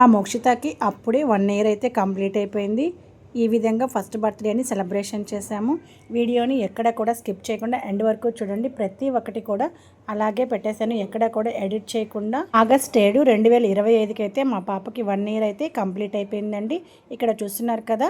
ఆ మోక్షితకి అప్పుడే 1 ఇయర్ అయితే కంప్లీట్ అయిపోయింది. ఈ విధంగా ఫస్ట్ బర్త్డేని సెలబ్రేషన్ చేశాము. వీడియోని ఎక్కడ కూడా స్కిప్ చేయకుండా ఎండ్ వరకు చూడండి. ప్రతి ఒక్కటి కూడా అలాగే పెట్టేశాను, ఎక్కడ కూడా ఎడిట్ చేయకుండా. ఆగస్ట్ 7, 2025కి అయితే మా పాపకి 1 ఇయర్ అయితే కంప్లీట్ అయిపోయిందండి. ఇక్కడ చూస్తున్నారు కదా,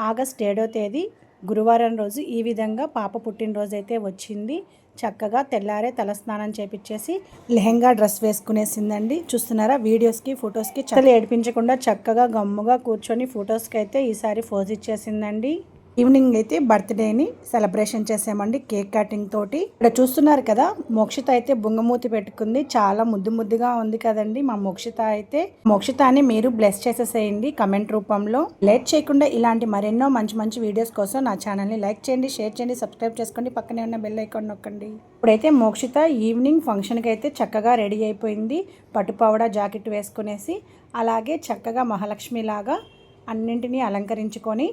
ఆగస్ట్ 7వ తేదీ గురువారం రోజు ఈ విధంగా పాప పుట్టినరోజు అయితే వచ్చింది. చక్కగా తెల్లారే తలస్నానం చేపించేసి లెహెంగా డ్రెస్ వేసుకునేసిందండి. చూస్తున్నారా, వీడియోస్కి ఫొటోస్కి చాలా ఏడిపించకుండా చక్కగా గమ్ముగా కూర్చొని ఫొటోస్కి అయితే ఈసారి ఫోజ్ ఇచ్చేసిందండి. ఈవినింగ్ అయితే బర్త్డేని సెలబ్రేషన్ చేసామండి కేక్ కటింగ్ తోటి. ఇక్కడ చూస్తున్నారు కదా, మోక్షిత అయితే బుంగమూతి పెట్టుకుంది. చాలా ముద్దుగా ఉంది కదండి మా మోక్షిత అయితే. మోక్షితాని మీరు బ్లెస్ చేసేసేయండి కమెంట్ రూపంలో. లేట్ చేయకుండా ఇలాంటి మరెన్నో మంచి వీడియోస్ కోసం నా ఛానల్ని లైక్ చేయండి, షేర్ చేయండి, సబ్స్క్రైబ్ చేసుకోండి, పక్కనే ఉన్న బెల్ ఐకాన్ నొక్కండి. ఇప్పుడైతే మోక్షిత ఈవినింగ్ ఫంక్షన్కి అయితే చక్కగా రెడీ అయిపోయింది. పట్టుపావడా జాకెట్ వేసుకునేసి అలాగే చక్కగా మహాలక్ష్మి లాగా అన్నింటినీ అలంకరించుకొని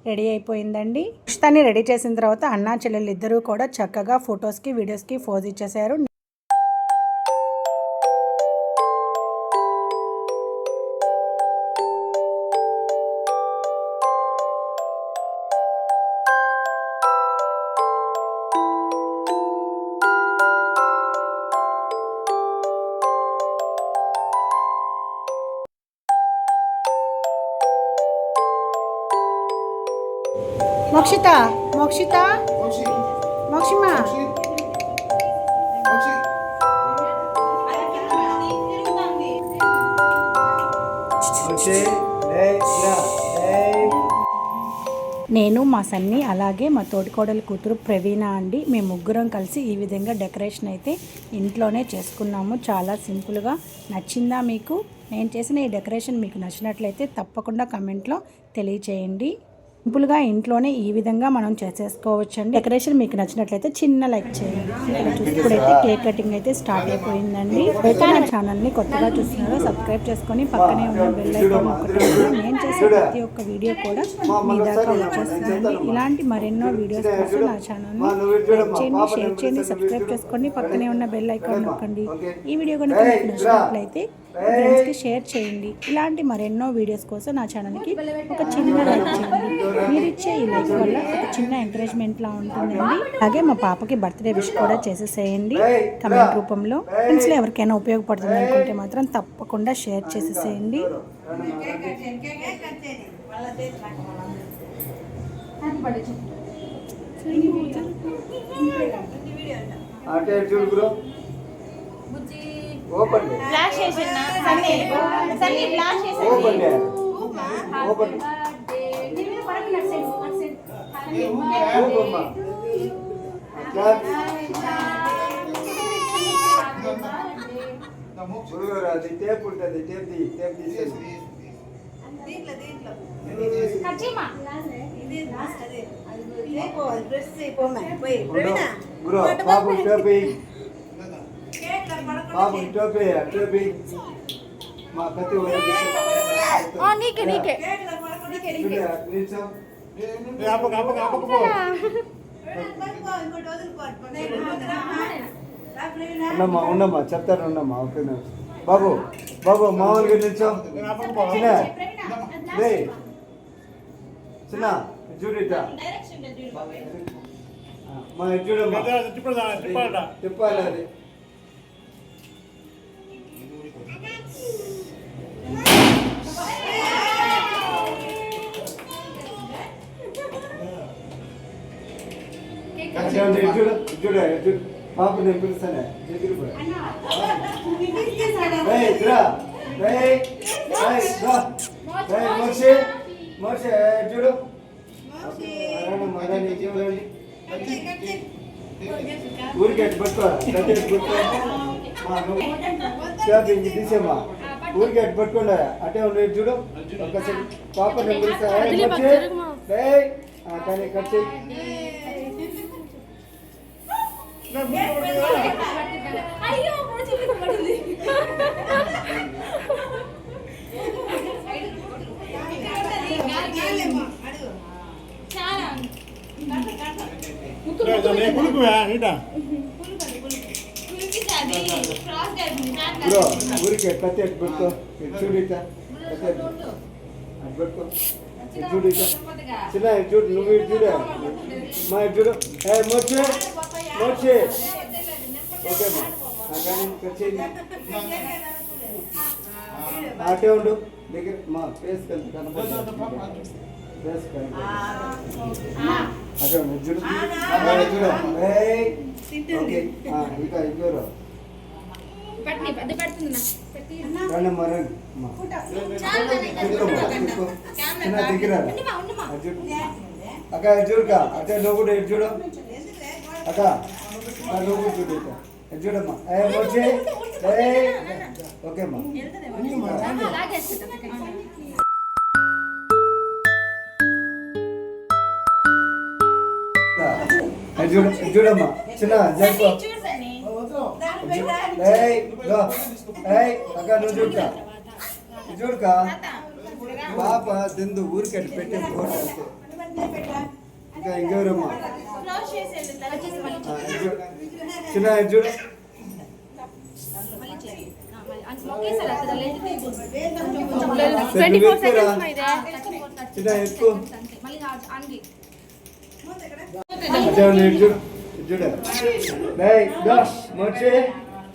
రెడీ అయిపోయిందండి. మోక్షితాన్ని రెడీ చేసిన తర్వాత అన్నా చెల్లెలు ఇద్దరూ కూడా చక్కగా ఫొటోస్కి వీడియోస్కి ఫోజ్ ఇచ్చేసారు. మోక్షిత మోక్షిత మోక్షిమా నేను మా సన్ని అలాగే మా తోటికోడలి కూతురు ప్రవీణ అండి. మేము ముగ్గురం కలిసి ఈ విధంగా డెకరేషన్ అయితే ఇంట్లోనే చేసుకున్నాము. చాలా సింపుల్గా. నచ్చిందా మీకు? నేను చేసిన ఈ డెకరేషన్ మీకు నచ్చినట్లయితే తప్పకుండా కమెంట్లో తెలియచేయండి. సింపుల్గా ఇంట్లోనే ఈ విధంగా మనం చేసేసుకోవచ్చండి. డెకరేషన్ మీకు నచ్చినట్లయితే చిన్న లైక్ చేయండి. ఇప్పుడైతే కేక్ కటింగ్ అయితే స్టార్ట్ అయిపోయిందండి. అయితే నా ఛానల్ని కొత్తగా చూస్తున్నారో సబ్స్క్రైబ్ చేసుకొని పక్కనే ఉన్న బెల్ ఐకాన్ నొక్కడం. నేను చేసే ప్రతి ఒక్క వీడియో కూడా మీ దాకా వచ్చేస్తుందండి. ఇలాంటి మరెన్నో వీడియోస్ కోసం నా ఛానల్ని లైక్ చేయండి, షేర్ చేయండి, సబ్స్క్రైబ్ చేసుకోండి, పక్కనే ఉన్న బెల్ ఐకాన్ నొక్కండి. ఈ వీడియో కనుక మీకు నచ్చినట్లయితే ఫ్రెండ్స్కి షేర్ చేయండి. ఇలాంటి మరెన్నో వీడియోస్ కోసం నా ఛానల్కి ఒక చిన్న లైక్ చేయండి. మీరు ఇచ్చే ఈ లైక్ వల్ల ఒక చిన్న ఎంకరేజ్మెంట్లా ఉంటుందండి. అలాగే మా పాపకి బర్త్డే విష్ కూడా చేసేసేయండి కమెంట్ రూపంలో. ఫ్రెండ్స్లో ఎవరికైనా ఉపయోగపడుతుంది అనుకుంటే మాత్రం తప్పకుండా షేర్ చేసేసేయండి. ఓపెన్ ఫ్లాష్ చేసినా సన్నీ సన్నీ ఫ్లాష్ చేసి ఓపెన్ ఓపెన్ దీని పరమ నర్సెంట్ ఓపెన్ మా చూడరా ది టేప్ ఉంటది టేప్ తీసేసి దీంట్లో కచ్చిమా ఇది అదే అది ప్రెస్ చేయపోమా పోయి ప్రవీణ గురు బాబు టేప్ బాబు టోపీ మా కత్తి నీకే ఉన్నమ్మా చెప్తాను ఉన్నమ్మా. ఓకే బాబు మామూలుగా నిల్చో చిన్న చూడిట మా చూడమ్మా చెప్పాలి అది. చూడ పాప నేను పిలుస్తానే మోర్షి చూడు ఊరికి ఎట్టు పట్టుకోవాలి తీసేమ్మా. ఊరికి ఎట్టు పట్టుకోండి అటే ఉండేది చూడు. ఒకసారి పాప నేను పిలుస్తా కానీ కట్ చేయి. ఊరికి కత్తి పెట్టుకో చూడిట పెట్టుకో చూడు చిన్న చూడు నువ్వు ఇటు చూడు మా ఇటు చూడు మోర్చే మోర్చే ఓకే మా కానీ వచ్చేది అటే ఉండు దగ్గర మా ఫేస్ కలిసి కనపడదు ఫేస్ కలిసి అదే ఉండు చూడు చూడు ఓకే ఇంకా ఇంకోరు రండి అమ్మా రండి అమ్మా చిన్న దగ్గర అక్క ఇటు చూడుకా అక్క నువ్వు కూడా ఇటు చూడు అక్క నువ్వు కూడా చూడు ఇటు చూడమ్మా వచ్చి ఓకే అమ్మా చూడమ్మా చిన్న జరుపు అక్క నువ్వు చూడకా చూడకా పాప తిందు ఊరికట్టు పెట్టి ఇంకా ఇంకెవరమ్మా చిన్న చూడు చిన్న ఎక్కువ చూడు చూడు మర్చి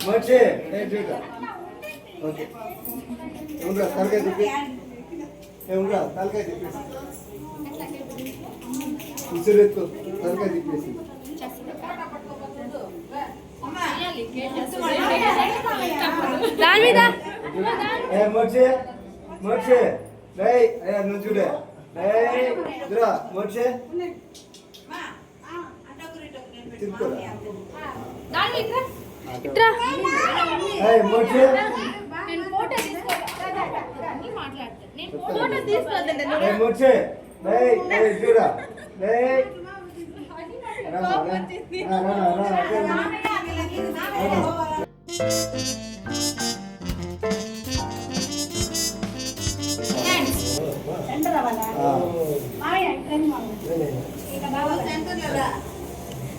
మర్చి చూడు ఓకే ఏముందా తలకాయ తిప్పి ఏముందా తలకాయ తిప్పేసి ఉసురు ఎత్తు తలకాయ తిప్పేసి మర్చి మర్చి నువ్వు చూడే మర్చి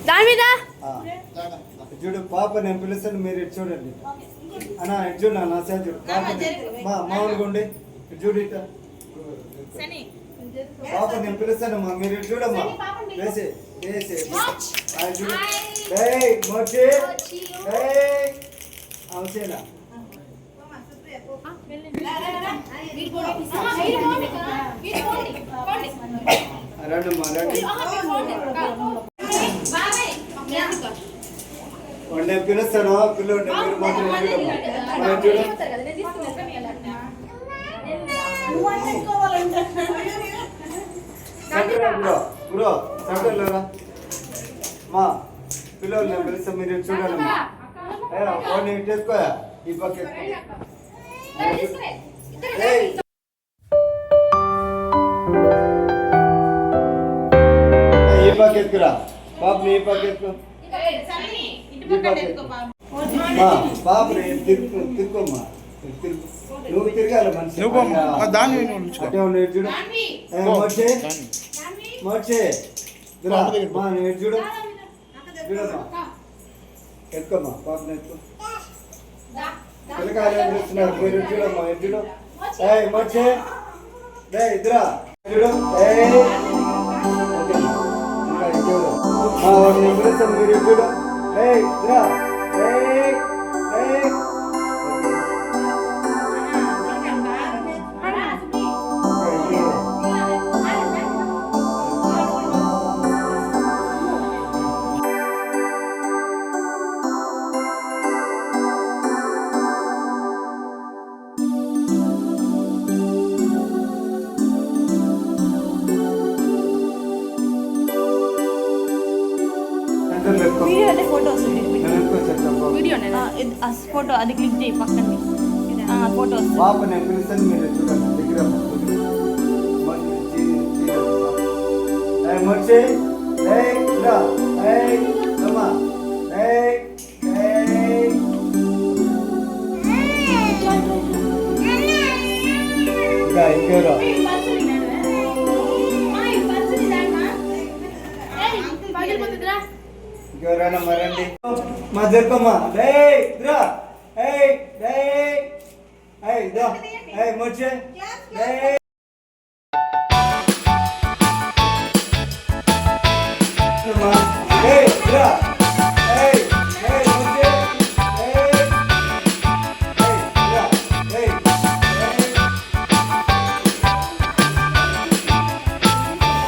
దాని మీద చూడు పాప నేను పిలుస్తాను మీరు ఇటు చూడండి అన్నా ఇటు చూడు నా సైడ్ చూడు మా మామూలుగా ఉండి ఇటు చూడు ఇట పాప నేను పిలుస్తానమ్మా మీరు ఇటు చూడమ్మా వేసి వేసి చూడు మోచి అవసేనా రండమ్మా రండి నేను పిలుస్తాను పిల్లలు మీరు మాత్రం బ్రో సెంటర్లోరా మా పిల్లలు నేను పిలుస్తాను మీరు చూడాలమ్మా ఫోన్ చేసుకో ఈ పక్క ఈ పక్క ఎత్తుకురా పాపని ఈ పక్క ఎత్తుకో పాపని తిరుకోమ్మా నువ్వు తిరగాలి మనిషి అటే ఉండి చూడు మర్చి మర్చి మా నేను చూడు చూడమ్మా ఎత్తుకోమ్మా పాపని ఎత్తుకో పిల్లకాయలు చూస్తున్నారు మీరు చూడమ్మా చూడు మర్చి ఇద్దరా చూడు మీరు చూడు ఇద్దరా ఫోటో అది క్లిక్ చేయి పక్కన ఫోటో పాప నేను పిలుస్తాను మీరు చూడండి దగ్గర మర్చి ఇంకెవరో ఇంకెవరైనా మరండి మా జరుపమ్మా Hey, Moche. Hey. Hey, Dra. Hey, hey, Moche. Hey. Hey, Dra. Hey. Hey.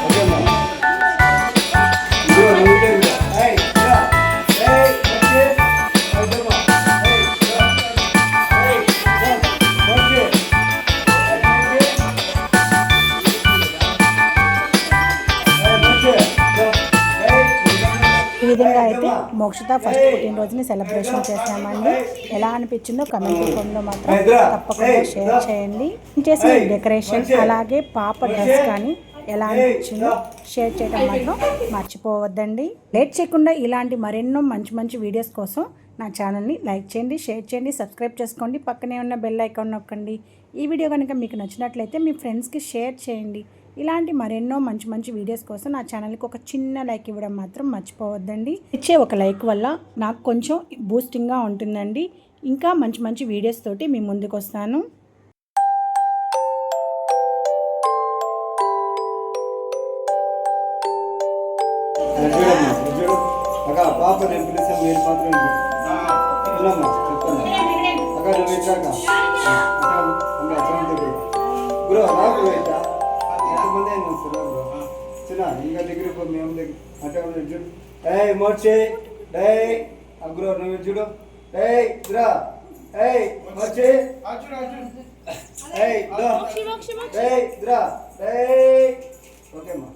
Okay, ma. Dra, no need to. Hey, Dra. Hey, Moche. Hey, Dra. Hey, Dra. Hey, Dra. Moche. ఈ విధంగా అయితే మోక్షిత ఫస్ట్ పుట్టినరోజుని సెలబ్రేషన్ చేసామండి. ఎలా అనిపించిందో comment రూపంలో మాత్రం తప్పకుండా share చేయండి. చేసిన డెకరేషన్ అలాగే పాప డ్రెస్ కానీ ఎలా అనిపించిందో షేర్ చేయడం మాత్రం మర్చిపోవద్దండి. లేట్ చేయకుండా ఇలాంటి మరెన్నో మంచి మంచి వీడియోస్ కోసం నా ఛానల్ని లైక్ చేయండి, షేర్ చేయండి, సబ్స్క్రైబ్ చేసుకోండి, పక్కనే ఉన్న బెల్ ఐకాన్ నొక్కండి. ఈ వీడియో కనుక మీకు నచ్చినట్లయితే మీ ఫ్రెండ్స్కి షేర్ చేయండి. ఇలాంటి మరెన్నో మంచి మంచి వీడియోస్ కోసం నా ఛానల్కి ఒక చిన్న లైక్ ఇవ్వడం మాత్రం మర్చిపోవద్దండి. ఇచ్చే ఒక లైక్ వల్ల నాకు కొంచెం బూస్టింగ్గా ఉంటుందండి. ఇంకా మంచి మంచి వీడియోస్ తోటి మీ ముందుకు వస్తాను. అక్క పాప నేను పిలిచాను మీరు మాత్రం వెళ్ళమ్మా చెప్తాను అక్క నువ్వు ఇచ్చాక బ్రో రాకు అయితే ఎంతమంది అయినా వస్తారా బ్రో చిన్న ఇంకా దగ్గర మేము దగ్గర అంటే చూడు ఏయ్ మోర్చే ఏయ్ అగ్రో నువ్వు చూడు ఏయ్ రా ఏయ్ మోర్చే ఏయ్ రా ఏయ్ రా ఏయ్ ఓకే అమ్మా